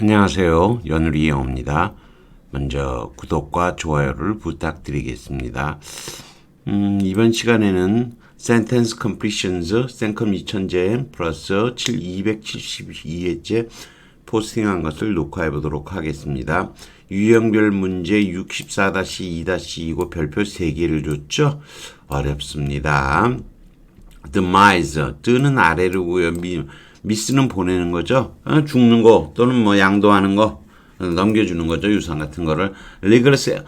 안녕하세요. 연우리 영어입니다. 먼저 구독과 좋아요를 부탁드리겠습니다. 이번 시간에는 Sentence Completions, 생컴 2000제 플러스 272회째 포스팅한 것을 녹화해 보도록 하겠습니다. 유형별 문제 64-2-2고 별표 3개를 줬죠? 어렵습니다. demise, 뜨는 아래로고요. 미스는 보내는 거죠. 죽는 거 또는 뭐 양도하는 거 넘겨주는 거죠. 유산 같은 거를. rigorous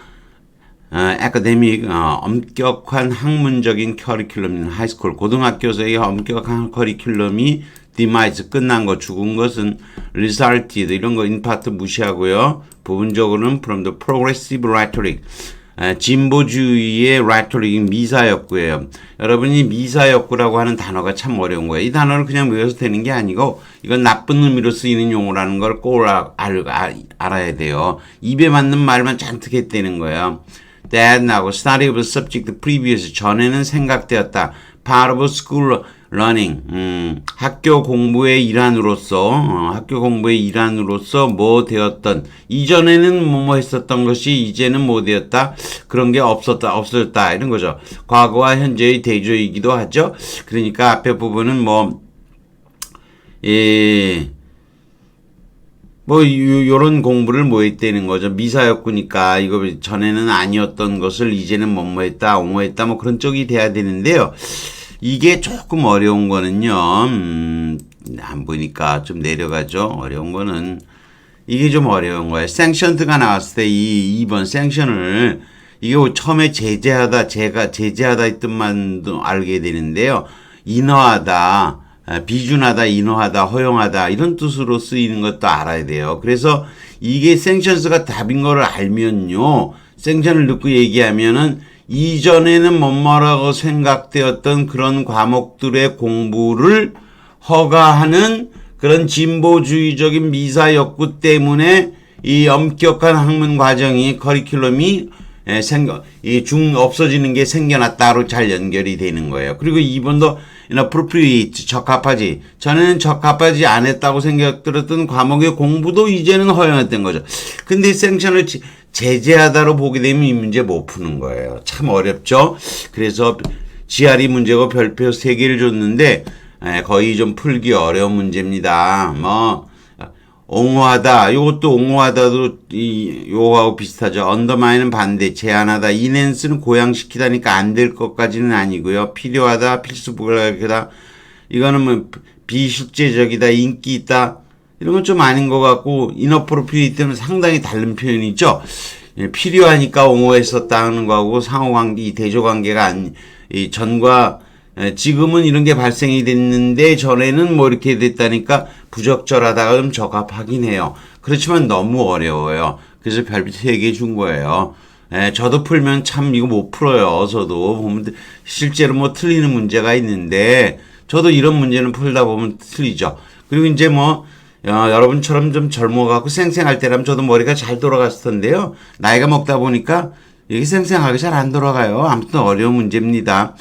academic 엄격한 학문적인 커리큘럼인 하이스쿨 고등학교에서의 엄격한 커리큘럼이 demise 끝난 거 죽은 것은 resulted 이런 거 인파트 무시하고요. 부분적으로는 from the progressive rhetoric 진보주의의 rhetoric이 미사역구예요. 여러분이 미사역구라고 하는 단어가 참 어려운 거예요. 이 단어를 그냥 외워서 되는 게 아니고 이건 나쁜 의미로 쓰이는 용어라는 걸 꼭 알아야 돼요. 입에 맞는 말만 잔뜩 했다는 거예요. That 나고 study of the subject previous 전에는 생각되었다. Part of school learning 학교 공부의 일환으로서 뭐 되었던 이전에는 뭐뭐 했었던 것이 이제는 뭐 되었다 그런 게 없었다 이런 거죠. 과거와 현재의 대조이기도 하죠. 그러니까 앞에 부분은 요런 공부를 뭐 했다는 거죠. 미사였구니까 이거 전에는 아니었던 것을 이제는 뭐뭐 했다 옹호했다 뭐 그런 쪽이 돼야 되는데요. 이게 조금 어려운 거는요. 안 보니까 좀 내려가죠. 어려운 거는 이게 좀 어려운 거예요. sanctioned가 나왔을 때 이 2번 sanction을 이게 처음에 제재하다 이 뜻만 알게 되는데요. 인허하다, 비준하다, 인허하다, 허용하다 이런 뜻으로 쓰이는 것도 알아야 돼요. 그래서 이게 sanctions가 답인 거를 알면요. sanction을 듣고 얘기하면은 이전에는 뭐뭐라고 생각되었던 그런 과목들의 공부를 허가하는 그런 진보주의적인 미사역구 때문에 이 엄격한 학문 과정이 커리큘럼이 없어지는 게 생겨났다로 잘 연결이 되는 거예요. 그리고 2번도 inappropriate, 적합하지. 전에는 적합하지 않았다고 생각들었던 과목의 공부도 이제는 허용했던 거죠. 근데 생션을 제재하다로 보게 되면 이 문제 못 푸는 거예요. 참 어렵죠? 그래서 GRE 문제고 별표 3개를 줬는데 거의 좀 풀기 어려운 문제입니다. 옹호하다. 이것도 옹호하다도 요거하고 비슷하죠. 언더마인은 반대, 제한하다. 인핸스는 고양시키다니까 안 될 것까지는 아니고요. 필요하다, 필수부가하다. 이거는 비실제적이다, 인기 있다. 이런 건 좀 아닌 것 같고 인어프로피리티는 상당히 다른 표현이죠. 필요하니까 옹호했었다는 거하고 상호관계, 대조관계가 전과 지금은 이런 게 발생이 됐는데 전에는 뭐 이렇게 됐다니까 부적절하다가 좀 적합하긴 해요. 그렇지만 너무 어려워요. 그래서 별표 3개 준 거예요. 저도 풀면 참 이거 못 풀어요. 저도 보면 실제로 뭐 틀리는 문제가 있는데 저도 이런 문제는 풀다 보면 틀리죠. 그리고 이제 여러분처럼 좀 젊어갖고 쌩쌩할 때라면 저도 머리가 잘 돌아갔을 텐데요. 나이가 먹다 보니까 이게 쌩쌩하게 잘 안 돌아가요. 아무튼 어려운 문제입니다.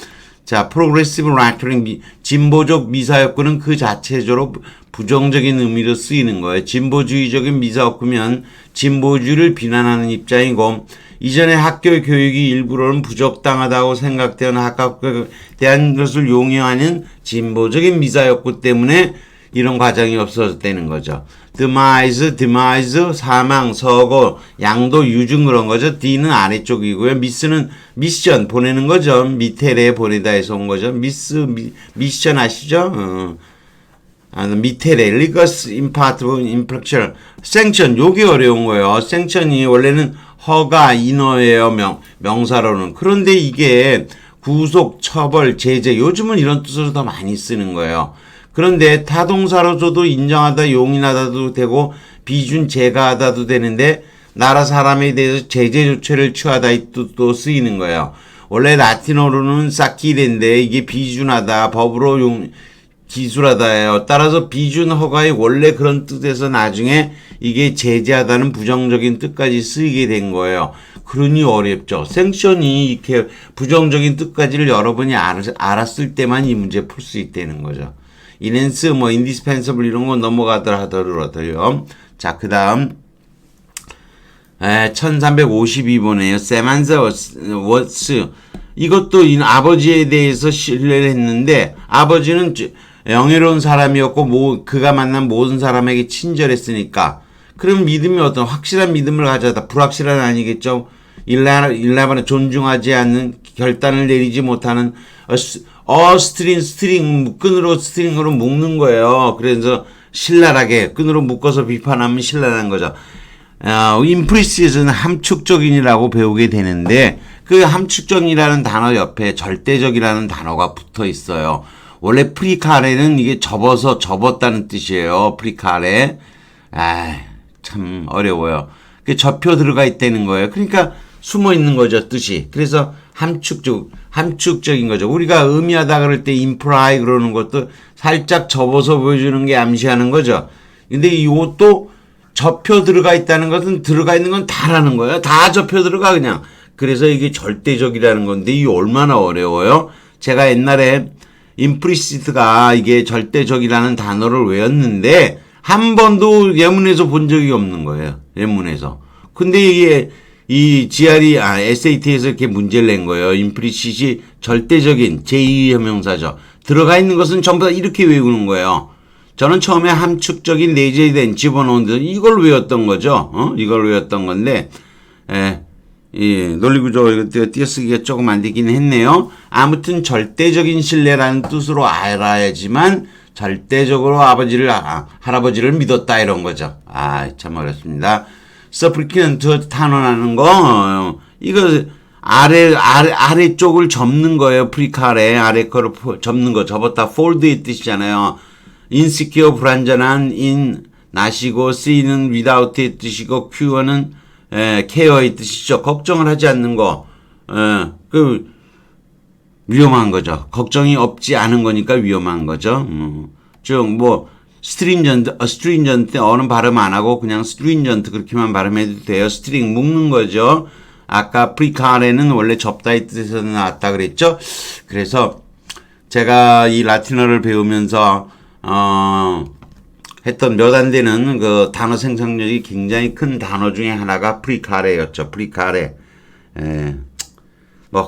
자, progressive rhetoric, 진보적 미사역구는 그 자체적으로 부정적인 의미로 쓰이는 거예요. 진보주의적인 미사역구면 진보주의를 비난하는 입장이고 이전에 학교 교육이 일부러는 부적당하다고 생각되는 학교에 대한 것을 용인하는 진보적인 미사역구 때문에 이런 과정이 없어졌다는 거죠. demise, 사망, 서거, 양도, 유증 그런 거죠. D는 아래쪽이고요. miss는 미션 보내는 거죠. 미테레 보내다 해서 온 거죠. 미션 아시죠? 미테레, rigorous impart, infraction, sanction 요게 어려운 거예요. sanction이 원래는 허가, 인허예요. 명사로는. 그런데 이게 구속, 처벌, 제재 요즘은 이런 뜻으로 더 많이 쓰는 거예요. 그런데 타동사로 줘도 인정하다, 용인하다도 되고 비준 제가하다도 되는데 나라 사람에 대해서 제재 조치를 취하다 이 뜻도 쓰이는 거예요. 원래 라틴어로는 사키레인데 이게 비준하다, 법으로 기술하다예요. 따라서 비준 허가의 원래 그런 뜻에서 나중에 이게 제재하다는 부정적인 뜻까지 쓰이게 된 거예요. 그러니 어렵죠. 생션이 이렇게 부정적인 뜻까지를 여러분이 알았을 때만 이 문제 풀 수 있다는 거죠. 인핸스, 뭐, 인디스펜서블 이런 거 넘어가더라도요. 자, 그 다음. 1352번에요. 세만사 워츠. 이것도 아버지에 대해서 신뢰를 했는데, 아버지는 영예로운 사람이었고, 그가 만난 모든 사람에게 친절했으니까, 그럼 믿음이 어떤 확실한 믿음을 가져다, 불확실한 아니겠죠? 일라반에 존중하지 않는, 결단을 내리지 못하는, 끈으로 묶는 거예요. 그래서 신랄하게, 끈으로 묶어서 비판하면 신랄한 거죠. 임프리시에서는 함축적인이라고 배우게 되는데, 그 함축적이라는 단어 옆에 절대적이라는 단어가 붙어 있어요. 원래 프리카레는 이게 접었다는 뜻이에요. 프리카레. 참 어려워요. 그 접혀 들어가 있다는 거예요. 그러니까 숨어 있는 거죠, 뜻이. 그래서 함축적인 거죠. 우리가 의미하다 그럴 때 임프라이 그러는 것도 살짝 접어서 보여주는 게 암시하는 거죠. 근데 이것도 접혀 들어가 있다는 것은 들어가 있는 건 다라는 거예요. 다 접혀 들어가 그냥. 그래서 이게 절대적이라는 건데 이게 얼마나 어려워요. 제가 옛날에 임프리시트가 이게 절대적이라는 단어를 외웠는데 한 번도 예문에서 본 적이 없는 거예요. 예문에서. 근데 이게 이 SAT에서 이렇게 문제를 낸 거예요. 임프리시트이 절대적인 제2형용사죠. 들어가 있는 것은 전부 다 이렇게 외우는 거예요. 저는 처음에 함축적인 내재된 집어넣은 이걸 외웠던 거죠. 이걸 외웠던 건데, 논리구조 이거 띄어쓰기가 조금 안 되긴 했네요. 아무튼 절대적인 신뢰라는 뜻으로 알아야지만 절대적으로 할아버지를 믿었다 이런 거죠. 참 어렵습니다. 서프리켄트 탄원하는 거, 이거 아래쪽을 접는 거예요. 프리카레 아래 거를 접는 거, 접었다 폴드의 뜻이잖아요. insecure 불안전한 not이고 c는 without의 뜻이고 q는 care의 뜻이죠. 걱정을 하지 않는 거, 위험한 거죠. 걱정이 없지 않은 거니까 위험한 거죠. 즉 stringent 어는 발음 안 하고 그냥 stringent 그렇게만 발음해도 돼요. string 묶는 거죠. 아까 프리카레는 원래 접다의 뜻에서 나왔다 그랬죠. 그래서 제가 이 라틴어를 배우면서 했던 몇 안 되는 그 단어 생성력이 굉장히 큰 단어 중에 하나가 프리카레였죠. 프리카레.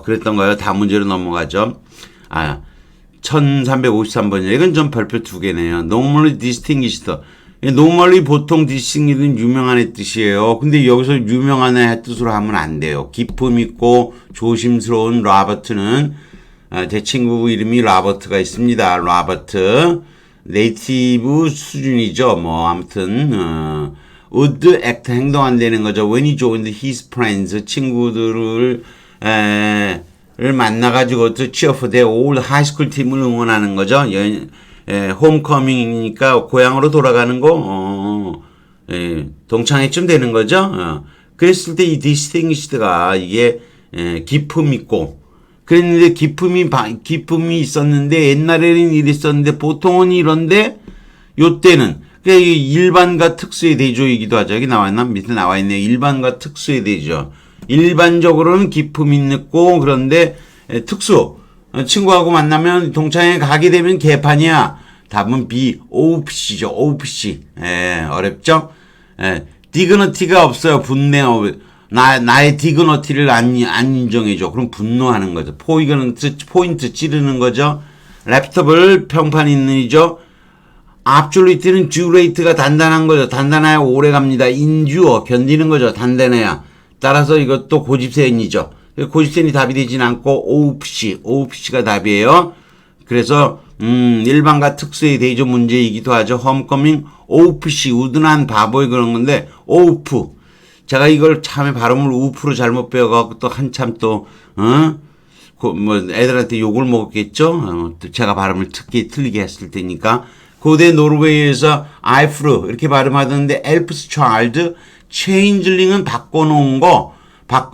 그랬던 거예요. 다음 문제로 넘어가죠. 1353번이요. 이건 좀 별표 2개네요. normally distinguished. normally 보통 distinguished는 유명한의 뜻이에요. 근데 여기서 유명한의 뜻으로 하면 안 돼요. 기품 있고 조심스러운 로버트는 제 친구 이름이 로버트가 있습니다. 로버트. 네이티브 수준이죠. 아무튼 would act 행동한다는 거죠. When he joined his friends 친구들을 만나가지고 to cheer for their old high school 팀을 응원하는 거죠. 홈커밍이니까 고향으로 돌아가는 거 동창회쯤 되는 거죠. 그랬을 때 이 distinguished가 이게 기품 있고 그랬는데 기품이 있었는데 옛날에는 이랬었는데 보통은 이런데 요때는 일반과 특수의 대조이기도 하죠. 여기 나왔나? 밑에 나와 있네요. 일반과 특수의 대조. 일반적으로는 기품이 있고 그런데 특수 친구하고 만나면 동창회 가게 되면 개판이야. 답은 B. OPC죠. OPC. 어렵죠? 디그너티가 없어요. 나의 디그너티를 안 인정해줘. 그럼 분노하는 거죠. 포인트 찌르는 거죠. 랩터블 평판 있는 이죠. absolute는 듀레이트가 단단한 거죠. 단단해야 오래 갑니다. 인듀어 견디는 거죠. 단단해야. 따라서 이것도 고집센이죠. 고집센이 답이 되진 않고 OPC가 답이에요. 그래서 일반과 특수의 대조 문제이기도 하죠. 홈커밍 OPC 우둔한 바보의 그런 건데 오프 제가 이걸 참에 발음을 우프로 잘못 배워갖고 또 한참 애들한테 욕을 먹었겠죠? 제가 발음을 틀리게 했을 테니까. 고대 노르웨이에서 아이프르 이렇게 발음하던데 엘프스 차일드 체인즐링은 바꿔놓은 거,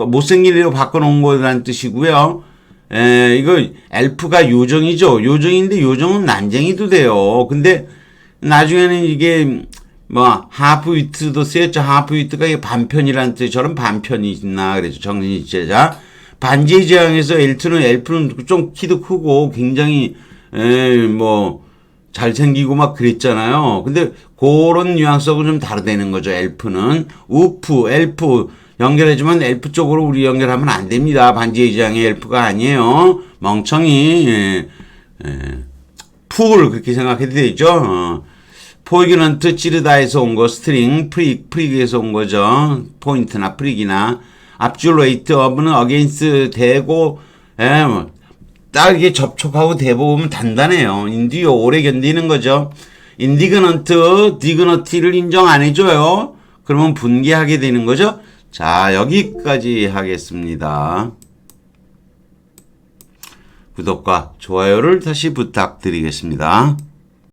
못생긴 애로 바꿔놓은 거라는 뜻이고요. 이거 엘프가 요정이죠. 요정인데 요정은 난쟁이도 돼요. 근데 나중에는 이게 하프위트도 쓰였죠. 하프위트가 이게 반편이라는 뜻처럼 반편이 있나 그래서 정신이체자. 반지의 제왕에서 엘프는 좀 키도 크고 굉장히 잘생기고 막 그랬잖아요. 근데 그런 뉘앙스하고 좀 다르다는 거죠. 엘프는 우프, 엘프 연결해주면 엘프 쪽으로 우리 연결하면 안 됩니다. 반지의 제왕의 엘프가 아니에요. 멍청이. 예. 풀 그렇게 생각해도 되죠. 포이그넌트 찌르다에서 온 거, 스트링 프릭에서 온 거죠. 포인트나 프릭이나 압줄레이트 어브는 어게인스 대고 딱 이게 접촉하고 대보면 단단해요. 인디오 오래 견디는 거죠. 인디그넌트 디그너티를 인정 안 해줘요. 그러면 분개하게 되는 거죠. 자, 여기까지 하겠습니다. 구독과 좋아요를 다시 부탁드리겠습니다.